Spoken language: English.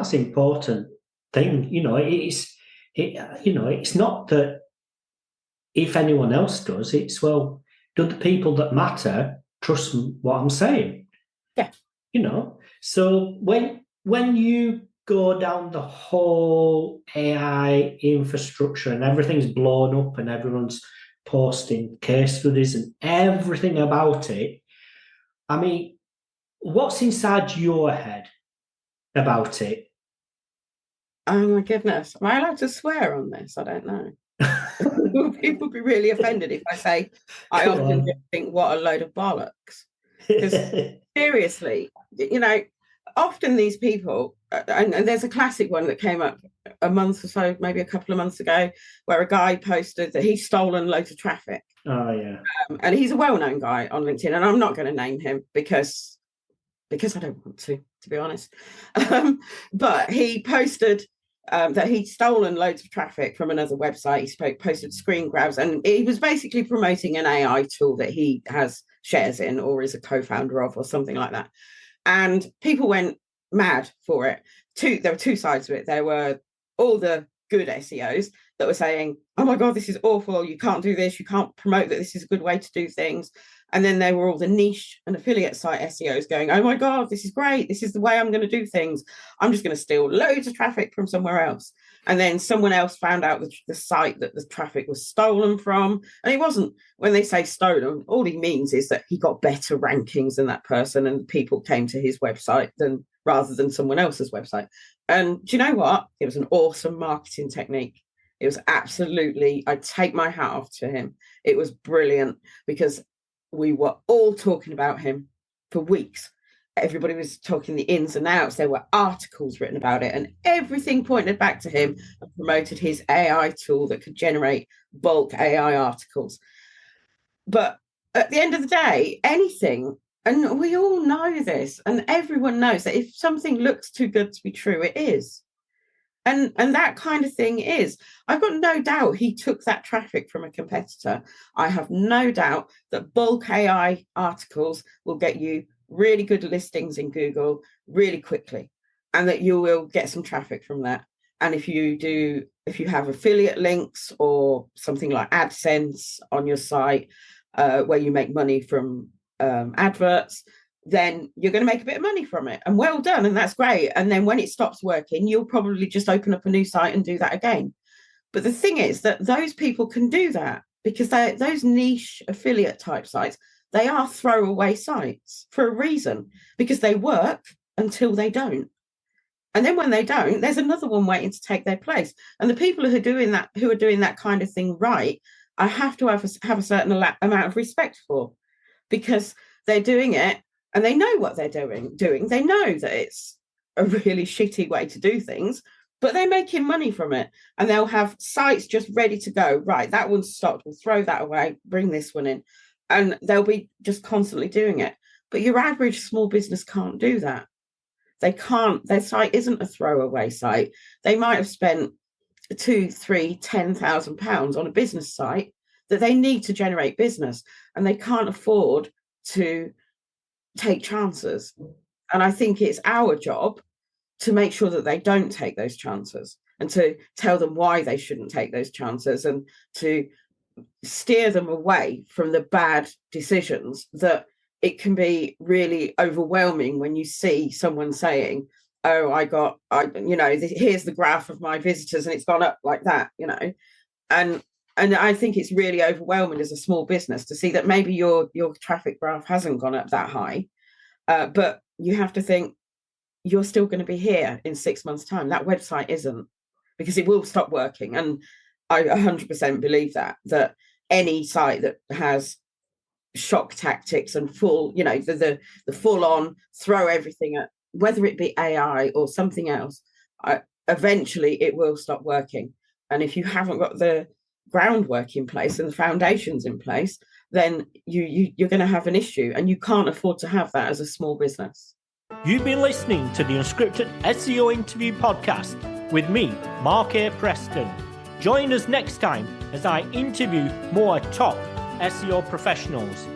that's important thing. It's not that if anyone else does, it's, well, do the people that matter trust what I'm saying? Yeah. So when you go down the whole AI infrastructure and everything's blown up and everyone's posting case studies and everything about it, I mean, what's inside your head about it? Oh my goodness. Am I allowed to swear on this? I don't know. People be really offended if I say I often just think what a load of bollocks. Because seriously, often these people, and there's a classic one that came up a month or so, maybe a couple of months ago, where a guy posted that he's stolen loads of traffic. Oh, yeah. And he's a well-known guy on LinkedIn, and I'm not going to name him because I don't want to be honest. But he posted that he'd stolen loads of traffic from another website. He posted screen grabs, and he was basically promoting an AI tool that he has shares in or is a co-founder of or something like that. And people went mad for it. There were two sides of it. There were all the good SEOs that were saying, oh my God, this is awful. You can't do this. You can't promote that this is a good way to do things. And then there were all the niche and affiliate site SEOs going, oh my God, this is great. This is the way I'm going to do things. I'm just going to steal loads of traffic from somewhere else. And then someone else found out the site that the traffic was stolen from. And it wasn't, when they say stolen, all he means is that he got better rankings than that person and people came to his website rather than someone else's website. And do you know what? It was an awesome marketing technique. It was absolutely, I take my hat off to him. It was brilliant because we were all talking about him for weeks. Everybody was talking the ins and outs. There were articles written about it and everything pointed back to him and promoted his AI tool that could generate bulk AI articles. But at the end of the day, anything, and we all know this, and everyone knows that if something looks too good to be true, it is. And that kind of thing is, I've got no doubt he took that traffic from a competitor. I have no doubt that bulk AI articles will get you really good listings in Google really quickly, and that you will get some traffic from that. And if you have affiliate links or something like AdSense on your site, where you make money from adverts, then you're going to make a bit of money from it, and well done, and that's great. And then when it stops working, you'll probably just open up a new site and do that again. But the thing is that those people can do that because those niche affiliate type sites, they are throwaway sites for a reason, because they work until they don't. And then when they don't, there's another one waiting to take their place. And the people who are doing that kind of thing right, I have to have a certain amount of respect for, because they're doing it and they know what they're doing. They know that it's a really shitty way to do things, but they're making money from it. And they'll have sites just ready to go. Right, that one's stopped. We'll throw that away, bring this one in. And they'll be just constantly doing it. But your average small business can't do that. They can't. Their site isn't a throwaway site. They might have spent £2,000, £3,000, £10,000 on a business site that they need to generate business, and they can't afford to take chances. And I think it's our job to make sure that they don't take those chances, and to tell them why they shouldn't take those chances, and to steer them away from the bad decisions. That it can be really overwhelming when you see someone saying, oh, here's the graph of my visitors and it's gone up like that, and I think it's really overwhelming as a small business to see that maybe your traffic graph hasn't gone up that high, but you have to think you're still going to be here in 6 months' time. That website isn't, because it will stop working. And I 100% believe that any site that has shock tactics and full, the full on throw everything at, whether it be AI or something else, eventually it will stop working. And if you haven't got the groundwork in place and the foundations in place, then you're going to have an issue, and you can't afford to have that as a small business. You've been listening to the Unscripted SEO Interview Podcast with me, Mark A. Preston. Join us next time as I interview more top SEO professionals.